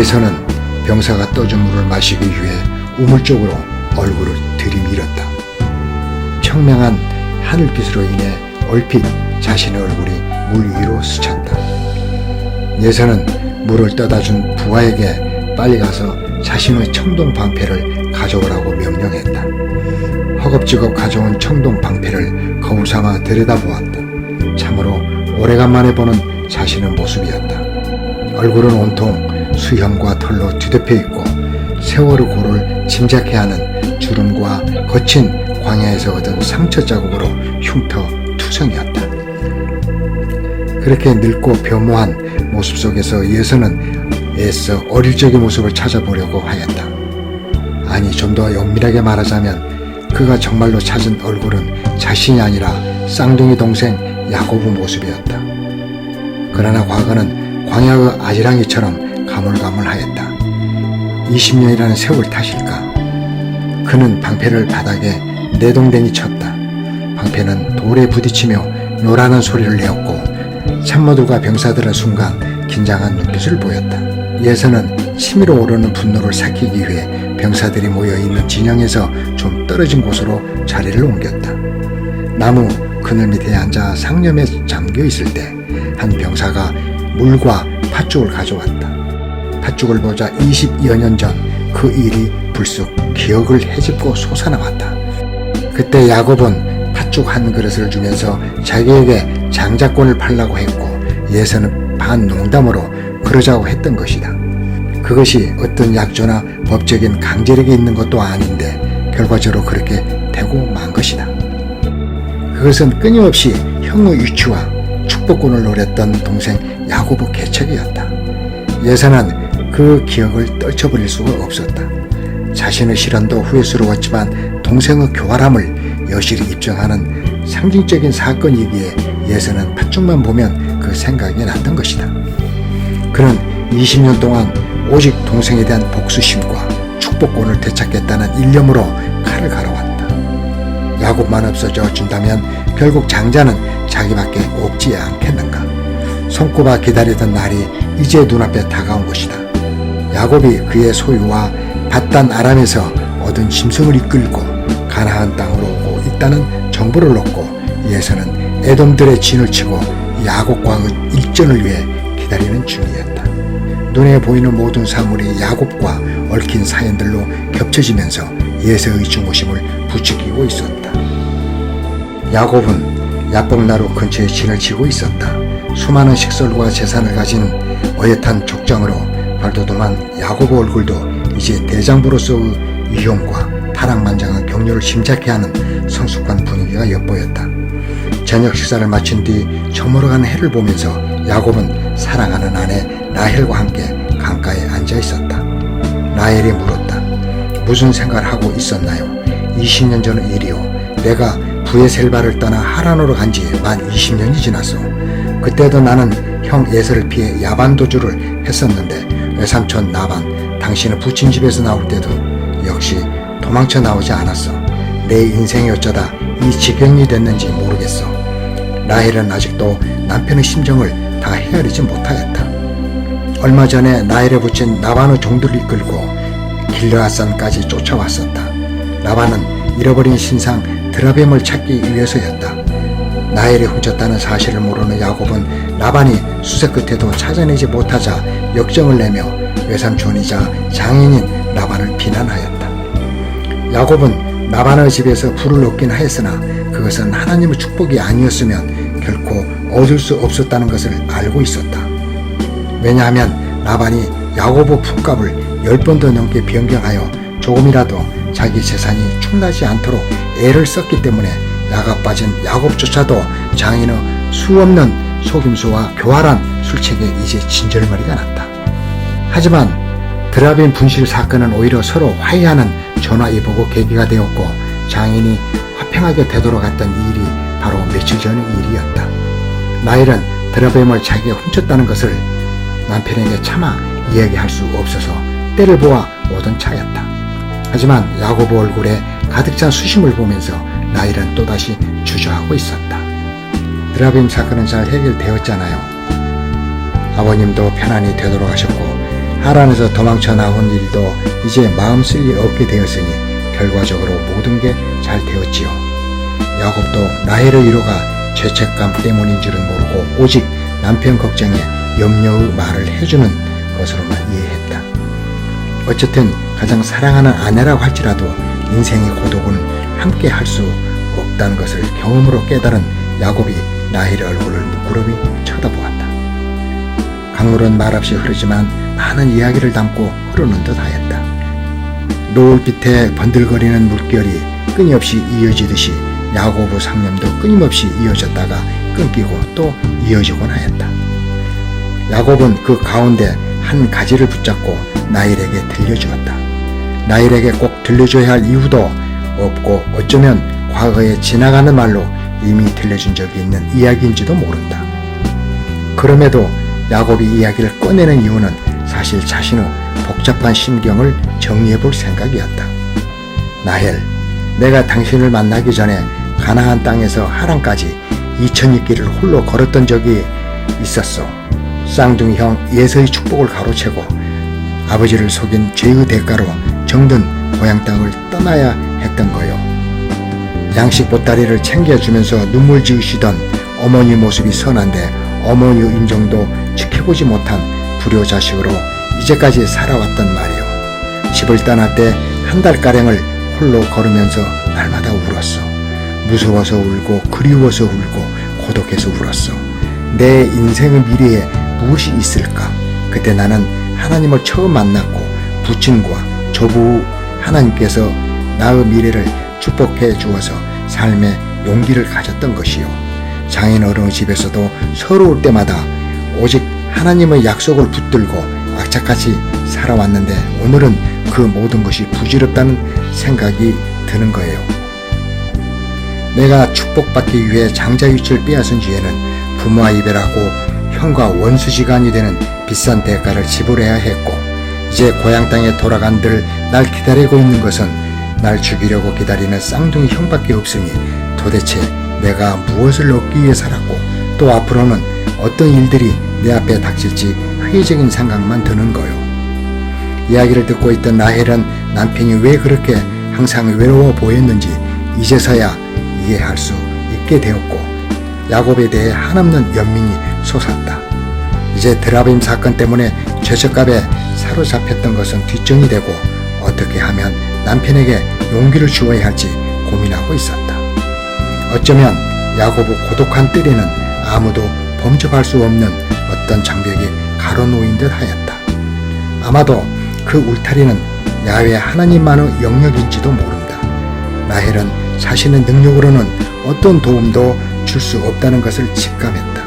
예서는 병사가 떠준 물을 마시기 위해 우물 쪽으로 얼굴을 들이밀었다. 청명한 하늘빛으로 인해 얼핏 자신의 얼굴이 물 위로 스쳤다. 예서는 물을 떠다준 부하에게 빨리 가서 자신의 청동 방패를 가져오라고 명령했다. 허겁지겁 가져온 청동 방패를 거울 삼아 들여다보았다. 참으로 오래간만에 보는 자신의 모습이었다. 얼굴은 온통 수염과 털로 뒤덮여 있고 세월의 고를 짐작해야 하는 주름과 거친 광야에서 얻은 상처 자국으로 흉터투성이었다. 그렇게 늙고 변모한 모습 속에서 예서는 애써 어릴 적의 모습을 찾아보려고 하였다. 아니, 좀 더 엄밀하게 말하자면 그가 정말로 찾은 얼굴은 자신이 아니라 쌍둥이 동생 야고보 모습이었다. 그러나 과거는 광야의 아지랑이처럼 가물가물하였다. 20년이라는 세월 탓일까? 그는 방패를 바닥에 내동댕이 쳤다. 방패는 돌에 부딪히며 노라는 소리를 내었고 참모들과 병사들은 순간 긴장한 눈빛을 보였다. 예서는 치밀어 오르는 분노를 삭히기 위해 병사들이 모여있는 진영에서 좀 떨어진 곳으로 자리를 옮겼다. 나무 그늘 밑에 앉아 상념에 잠겨 있을 때 한 병사가 물과 팥죽을 가져왔다. 팥죽을 보자 20여 년 전 그 일이 불쑥 기억을 헤집고 솟아나왔다. 그때 야곱은 팥죽 한 그릇을 주면서 자기에게 장자권을 팔라고 했고 예서는 반 농담으로 그러자고 했던 것이다. 그것이 어떤 약조나 법적인 강제력이 있는 것도 아닌데 결과적으로 그렇게 되고 만 것이다. 그것은 끊임없이 형의 유치와 축복권을 노렸던 동생 야고보 개척이었다. 예서는 그 기억을 떨쳐버릴 수가 없었다. 자신의 실언도 후회스러웠지만 동생의 교활함을 여실히 입증하는 상징적인 사건이기에 예서는 팥죽만 보면 그 생각이 났던 것이다. 그는 20년 동안 오직 동생에 대한 복수심과 축복권을 되찾겠다는 일념으로 칼을 갈아왔다. 야곱만 없어져 준다면 결국 장자는 자기밖에 없지 않겠는가. 손꼽아 기다리던 날이 이제 눈앞에 다가온 것이다. 야곱이 그의 소유와 밧단 아람에서 얻은 짐승을 이끌고 가나안 땅으로 오고 있다는 정보를 얻고 예서는 에돔들의 진을 치고 야곱과의 일전을 위해 기다리는 중이었다. 눈에 보이는 모든 사물이 야곱과 얽힌 사연들로 겹쳐지면서 예서의 중호심을 부추기고 있었다. 야곱은 야복나루 근처에 진을 치고 있었다. 수많은 식솔과 재산을 가진 어엿한 족장으로 발돋움한 야고보 얼굴도 이제 대장부로서의 위용과 파랑만장한 격려를 심착해 하는 성숙한 분위기가 엿보였다. 저녁 식사를 마친 뒤 저물어가는 해를 보면서 야곱은 사랑하는 아내 라헬과 함께 강가에 앉아 있었다. 라헬이 물었다. 무슨 생각을 하고 있었나요? 20년 전의 일이요. 내가 부에셀바를 떠나 하란으로 간 지 만 20년이 지났어. 그때도 나는 형 예서를 피해 야반도주를 했었는데 외삼촌 나반, 당신은 부친 집에서 나올 때도 역시 도망쳐 나오지 않았어. 내 인생이 어쩌다 이 지경이 됐는지 모르겠어. 라헬은 아직도 남편의 심정을 다 헤아리지 못하였다. 얼마 전에 라헬에 붙인 나반의 종들을 이끌고 길르앗산까지 쫓아왔었다. 나반은 잃어버린 신상 드라뱀을 찾기 위해서였다. 라헬이 훔쳤다는 사실을 모르는 야곱은 라반이 수색 끝에도 찾아내지 못하자 역정을 내며 외삼촌이자 장인인 라반을 비난하였다. 야곱은 라반의 집에서 불을 얻긴 하였으나 그것은 하나님의 축복이 아니었으면 결코 얻을 수 없었다는 것을 알고 있었다. 왜냐하면 라반이 야고보 품값을 10번 더 넘게 변경하여 조금이라도 자기 재산이 충나지 않도록 애를 썼기 때문에 야가 빠진 야곱조차도 장인의 수없는 속임수와 교활한 술책에 이제 진절머리가 났다. 하지만 드라빈 분실 사건은 오히려 서로 화해하는 전화위복의 계기가 되었고 장인이 화평하게 되돌아갔던 일이 바로 며칠 전의 일이었다. 라헬은 드라뱀을 자기가 훔쳤다는 것을 남편에게 차마 이야기할 수 없어서 때를 보아 오던 차였다. 하지만 야고보 얼굴에 가득 찬 수심을 보면서 라헬은 또다시 주저하고 있었다. 드라빔 사건은 잘 해결되었잖아요. 아버님도 편안히 되돌아가셨고 하란에서 도망쳐 나온 일도 이제 마음 쓸 일 없게 되었으니 결과적으로 모든 게 잘 되었지요. 야곱도 라헬의 위로가 죄책감 때문인 줄은 모르고 오직 남편 걱정에 염려의 말을 해주는 것으로만 이해했다. 어쨌든 가장 사랑하는 아내라고 할지라도 인생의 고독은 함께 할 수 없다는 것을 경험으로 깨달은 야곱이 라헬의 얼굴을 무끄러미 쳐다보았다. 강물은 말없이 흐르지만 많은 이야기를 담고 흐르는 듯 하였다. 노을빛에 번들거리는 물결이 끊임없이 이어지듯이 야곱의 상념도 끊임없이 이어졌다가 끊기고 또 이어지곤 하였다. 야곱은 그 가운데 한 가지를 붙잡고 라헬에게 들려주었다. 라헬에게 꼭 들려줘야 할 이유도 없고 어쩌면 과거에 지나가는 말로 이미 들려준 적이 있는 이야기인지도 모른다. 그럼에도 야곱이 이야기를 꺼내는 이유는 사실 자신의 복잡한 심경을 정리해 볼 생각이었다. 라헬, 내가 당신을 만나기 전에 가나안 땅에서 하란까지 2000리길을 홀로 걸었던 적이 있었어. 쌍둥이 형 예서의 축복을 가로채고 아버지를 속인 죄의 대가로 정든 고향 땅을 떠나야 했던 거요. 양식 보따리를 챙겨주면서 눈물 지으시던 어머니 모습이 선한데 어머니의 인정도 지켜보지 못한 불효자식으로 이제까지 살아왔단 말이요. 집을 떠날 때 한 달가량을 홀로 걸으면서 날마다 울었어. 무서워서 울고 그리워서 울고 고독해서 울었어. 내 인생의 미래에 무엇이 있을까? 그때 나는 하나님을 처음 만났고 부친과 조부 하나님께서 나의 미래를 축복해 주어서 삶의 용기를 가졌던 것이요. 장인 어른의 집에서도 서러울 때마다 오직 하나님의 약속을 붙들고 악착같이 살아왔는데 오늘은 그 모든 것이 부질없다는 생각이 드는 거예요. 내가 축복받기 위해 장자유치를 빼앗은 뒤에는 부모와 이별하고 형과 원수지간이 되는 비싼 대가를 지불해야 했고 이제 고향 땅에 돌아간들 날 기다리고 있는 것은 날 죽이려고 기다리는 쌍둥이 형밖에 없으니 도대체 내가 무엇을 얻기 위해 살았고 또 앞으로는 어떤 일들이 내 앞에 닥칠지 회의적인 생각만 드는 거요. 이야기를 듣고 있던 라헬은 남편이 왜 그렇게 항상 외로워 보였는지 이제서야 이해할 수 있게 되었고 야곱에 대해 한없는 연민이 솟았다. 이제 드라빔 사건 때문에 죄책감에 사로잡혔던 것은 뒷전이 되고 어떻게 하면 남편에게 용기를 주어야 할지 고민하고 있었다. 어쩌면 야곱의 고독한 뜰에는 아무도 범접할 수 없는 어떤 장벽이 가로놓인 듯 하였다. 아마도 그 울타리는 야훼 하나님만의 영역인지도 모른다. 라헬은 자신의 능력으로는 어떤 도움도 줄 수 없다는 것을 직감했다.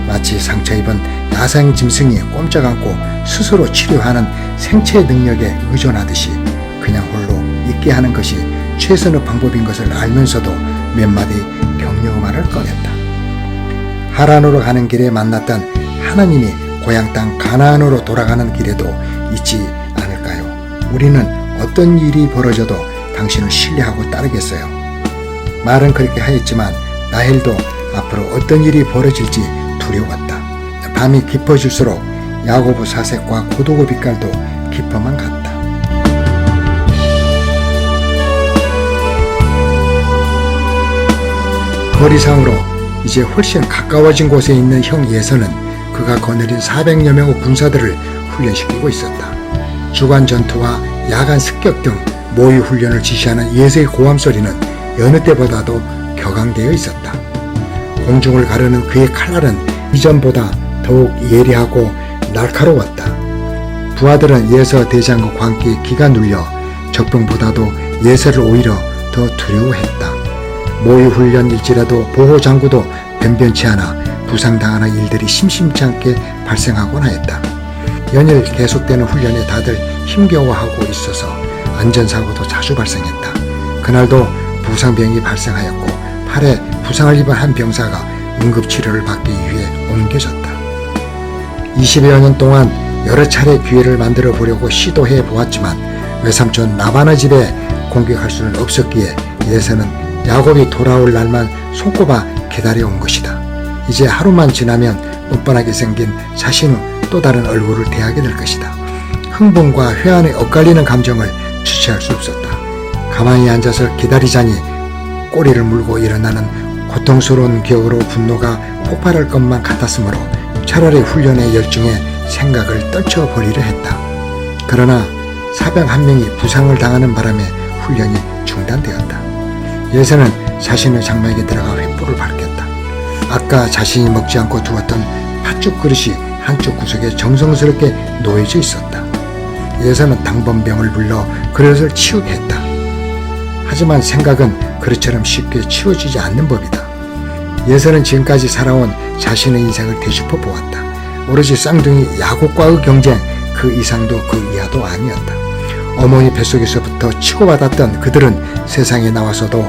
마치 상처 입은 야생 짐승이 꼼짝 않고 스스로 치료하는 생체 능력에 의존하듯이 그냥 홀로 있게 하는 것이 최선의 방법인 것을 알면서도 몇 마디 격려의 말을 꺼냈다. 하란으로 가는 길에 만났던 하나님이 고향 땅 가나안으로 돌아가는 길에도 있지 않을까요? 우리는 어떤 일이 벌어져도 당신을 신뢰하고 따르겠어요. 말은 그렇게 하였지만 라헬도 앞으로 어떤 일이 벌어질지 두려웠다. 밤이 깊어질수록 야곱의 사색과 고독의 빛깔도 깊어만 갔다. 거리상으로 이제 훨씬 가까워진 곳에 있는 형 예서는 그가 거느린 400여 명의 군사들을 훈련시키고 있었다. 주간 전투와 야간 습격 등 모의 훈련을 지시하는 예서의 고함 소리는 여느 때보다도 격앙되어 있었다. 공중을 가르는 그의 칼날은 이전보다 더욱 예리하고 날카로웠다. 부하들은 예서 대장과 관계에 기가 눌려 적병보다도 예서를 오히려 더 두려워했다. 모의 훈련일지라도 보호장구도 변변치 않아 부상당하는 일들이 심심치 않게 발생하곤 하였다. 연일 계속되는 훈련에 다들 힘겨워하고 있어서 안전사고도 자주 발생했다. 그날도 부상병이 발생하였고 팔에 부상을 입은 한 병사가 응급치료를 받기 위해 옮겨졌다. 20여 년 동안 여러 차례 기회를 만들어 보려고 시도해 보았지만 외삼촌 라반의 집에 공격할 수는 없었기에 예서는 야곱이 돌아올 날만 손꼽아 기다려온 것이다. 이제 하루만 지나면 뻔뻔하게 생긴 자신의 또 다른 얼굴을 대하게 될 것이다. 흥분과 회한에 엇갈리는 감정을 주체할 수 없었다. 가만히 앉아서 기다리자니 꼬리를 물고 일어나는 고통스러운 기억으로 분노가 폭발할 것만 같았으므로 차라리 훈련의 열중에 생각을 떨쳐버리려 했다. 그러나 사병 한 명이 부상을 당하는 바람에 훈련이 중단되었다. 예서는 자신의 장막에 들어가 횃불을 밝혔다. 아까 자신이 먹지 않고 두었던 팥죽 그릇이 한쪽 구석에 정성스럽게 놓여져 있었다. 예서는 당번병을 불러 그릇을 치우게 했다. 하지만 생각은 그릇처럼 쉽게 치워지지 않는 법이다. 예서는 지금까지 살아온 자신의 인생을 되짚어 보았다. 오로지 쌍둥이 야곱과의 경쟁, 그 이상도 그 이하도 아니었다. 어머니 뱃속에서부터 치고받았던 그들은 세상에 나와서도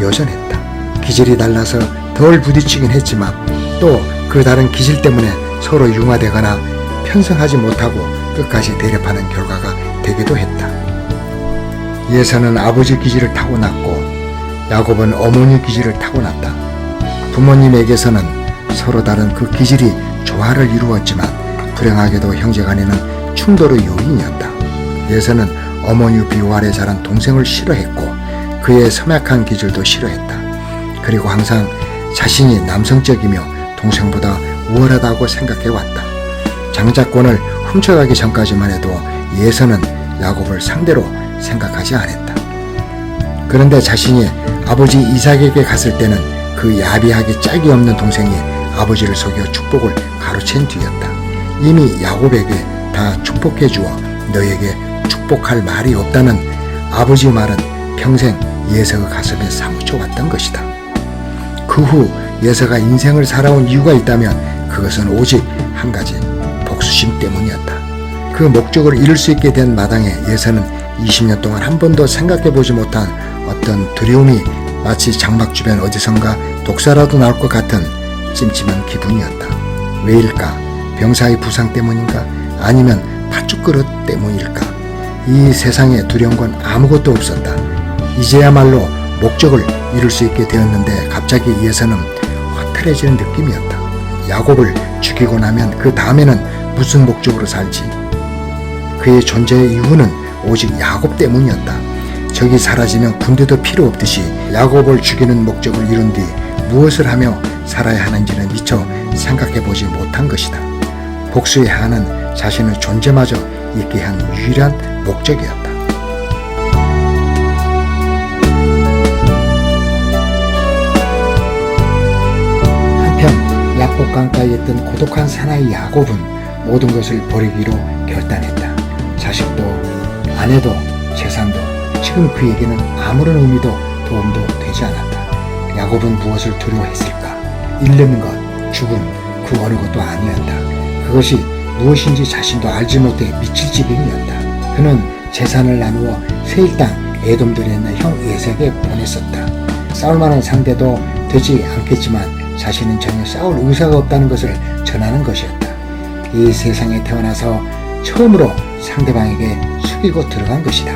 여전했다. 기질이 달라서 덜 부딪히긴 했지만 또 그 다른 기질 때문에 서로 융화되거나 편성하지 못하고 끝까지 대립하는 결과가 되기도 했다. 예서는 아버지 기질을 타고났고 야곱은 어머니 기질을 타고났다. 부모님에게서는 서로 다른 그 기질이 조화를 이루었지만 불행하게도 형제간에는 충돌의 요인이었다. 예서는 어머니 비호 아래 자란 동생을 싫어했고 그의 섬약한 기질도 싫어했다. 그리고 항상 자신이 남성적이며 동생보다 우월하다고 생각해왔다. 장자권을 훔쳐가기 전까지만 해도 예서는 야곱을 상대로 생각하지 않았다. 그런데 자신이 아버지 이삭에게 갔을 때는 그 야비하게 짝이 없는 동생이 아버지를 속여 축복을 가로챈 뒤였다. 이미 야곱에게 다 축복해 주어 너에게 축복할 말이 없다는 아버지의 말은 평생 예서의 가슴에 사무쳐 왔던 것이다. 그 후 예서가 인생을 살아온 이유가 있다면 그것은 오직 한 가지, 복수심 때문이었다. 그 목적을 이룰 수 있게 된 마당에 예서는 20년 동안 한 번도 생각해보지 못한 어떤 두려움이 마치 장막 주변 어디선가 독사라도 나올 것 같은 찜찜한 기분이었다. 왜일까? 병사의 부상 때문인가? 아니면 팥죽 그릇 때문일까? 이 세상에 두려운 건 아무것도 없었다. 이제야말로 목적을 이룰 수 있게 되었는데 갑자기 예서는 허탈해지는 느낌이었다. 야곱을 죽이고 나면 그 다음에는 무슨 목적으로 살지? 그의 존재의 이유는 오직 야곱 때문이었다. 적이 사라지면 군대도 필요 없듯이 야곱을 죽이는 목적을 이룬 뒤 무엇을 하며 살아야 하는지는 미처 생각해보지 못한 것이다. 복수해야 하는 자신의 존재마저 있게 한 유일한 목적이었다. 한편 야곱 강가에 있던 고독한 사나이 야곱은 모든 것을 버리기로 결단했다. 자식도 아내도 재산도 지금 그에게는 아무런 의미도 도움도 되지 않았다. 야곱은 무엇을 두려워했을까? 잃는 것, 죽음, 그 어느 것도 아니었다. 그것이 무엇인지 자신도 알지 못해 미칠 지경이었다. 그는 재산을 나누어 세일 땅 에돔들에 있는 형 에색에 보냈었다. 싸울 만한 상대도 되지 않겠지만 자신은 전혀 싸울 의사가 없다는 것을 전하는 것이었다. 이 세상에 태어나서 처음으로 상대방에게 숙이고 들어간 것이다.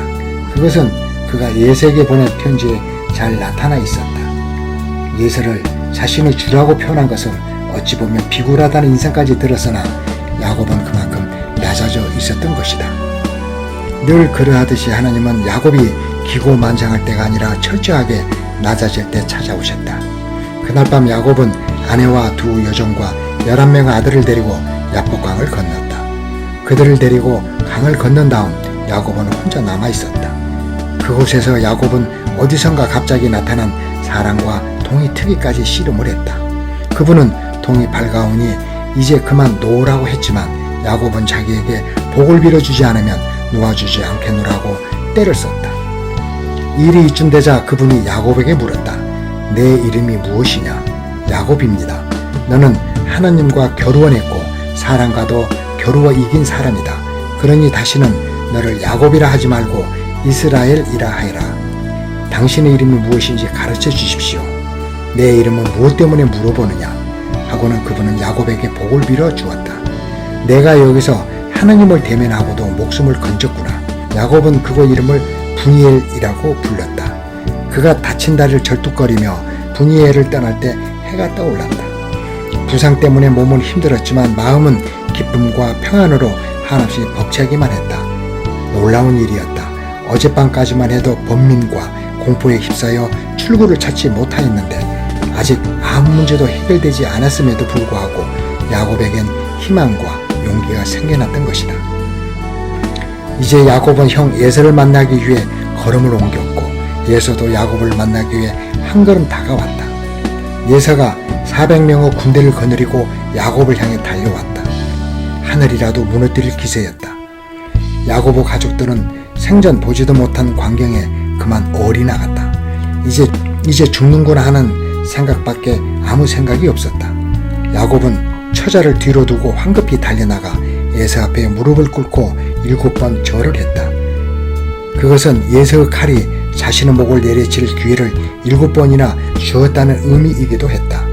그것은 그가 예색에 보낸 편지에 잘 나타나 있었다. 예서를 자신의 주라고 표현한 것은 어찌 보면 비굴하다는 인상까지 들었으나 야곱은 그만큼 낮아져 있었던 것이다. 늘 그러하듯이 하나님은 야곱이 기고만장할 때가 아니라 철저하게 낮아질 때 찾아오셨다. 그날 밤 야곱은 아내와 두 여종과 11명의 아들을 데리고 야복강을 건넜다. 그들을 데리고 강을 건넌 다음 야곱은 혼자 남아있었다. 그곳에서 야곱은 어디선가 갑자기 나타난 사람과 동이 트기까지 씨름을 했다. 그분은 동이 밝아오니 이제 그만 놓으라고 했지만 야곱은 자기에게 복을 빌어주지 않으면 놓아주지 않겠노라고 때를 썼다. 일이 이쯤되자 그분이 야곱에게 물었다. 내 이름이 무엇이냐? 야곱입니다. 너는 하나님과 겨루어냈고 사람과도 겨루어 이긴 사람이다. 그러니 다시는 너를 야곱이라 하지 말고 이스라엘이라 하여라. 당신의 이름이 무엇인지 가르쳐 주십시오. 내 이름은 무엇 때문에 물어보느냐? 하고는 그분은 야곱에게 복을 빌어 주었다. 내가 여기서 하나님을 대면하고도 목숨을 건졌구나. 야곱은 그곳 이름을 분이엘이라고 불렀다. 그가 다친 다리를 절뚝거리며 분이엘을 떠날 때 해가 떠올랐다. 부상 때문에 몸은 힘들었지만 마음은 기쁨과 평안으로 한없이 벅차기만 했다. 놀라운 일이었다. 어젯밤까지만 해도 번민과 공포에 휩싸여 출구를 찾지 못하였는데 아직 아무 문제도 해결되지 않았음에도 불구하고 야곱에겐 희망과 용기가 생겨났던 것이다. 이제 야곱은 형 에서를 만나기 위해 걸음을 옮겼고 에서도 야곱을 만나기 위해 한 걸음 다가왔다. 에서가 400명의 군대를 거느리고 야곱을 향해 달려왔다. 하늘이라도 무너뜨릴 기세였다. 야곱의 가족들은 생전 보지도 못한 광경에 그만 어리나갔다. 이제 죽는구나 하는 생각밖에 아무 생각이 없었다. 야곱은 처자를 뒤로 두고 황급히 달려나가 에서 앞에 무릎을 꿇고 7번 절을 했다. 그것은 에서의 칼이 자신의 목을 내리칠 기회를 7번이나 주었다는 의미이기도 했다.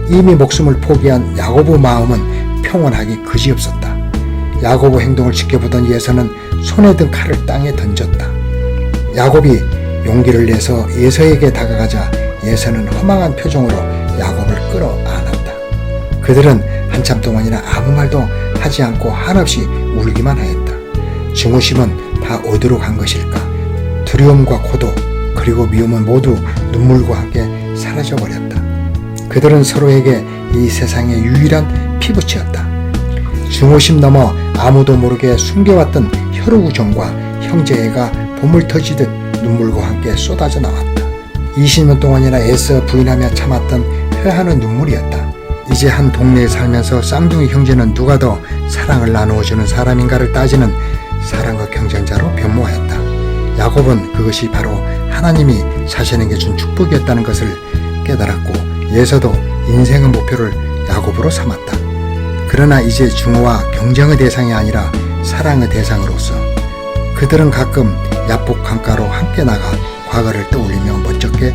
이미 목숨을 포기한 야곱의 마음은 평온하기 그지없었다. 야곱의 행동을 지켜보던 에서는 손에 든 칼을 땅에 던졌다. 야곱이 용기를 내서 에서에게 다가가자 에서는 허망한 표정으로 야곱을 끌어안았다. 그들은 한참 동안이나 아무 말도 하지 않고 한없이 울기만 하였다. 증오심은 다 어디로 간 것일까? 두려움과 고독 그리고 미움은 모두 눈물과 함께 사라져버렸다. 그들은 서로에게 이 세상의 유일한 피부치였다. 증오심 넘어 아무도 모르게 숨겨왔던 혈우정과 형제애가 봄을 터지듯 눈물과 함께 쏟아져 나왔다. 20년 동안이나 애써 부인하며 참았던 회하는 눈물이었다. 이제 한 동네에 살면서 쌍둥이 형제는 누가 더 사랑을 나누어주는 사람인가를 따지는 사랑과 경쟁자로 변모하였다. 야곱은 그것이 바로 하나님이 자신에게 준 축복이었다는 것을 깨달았고 에서도 인생의 목표를 야곱으로 삼았다. 그러나 이제 증오와 경쟁의 대상이 아니라 사랑의 대상으로서 그들은 가끔 야복 강가로 함께 나가 과거를 떠올리며 멋쩍게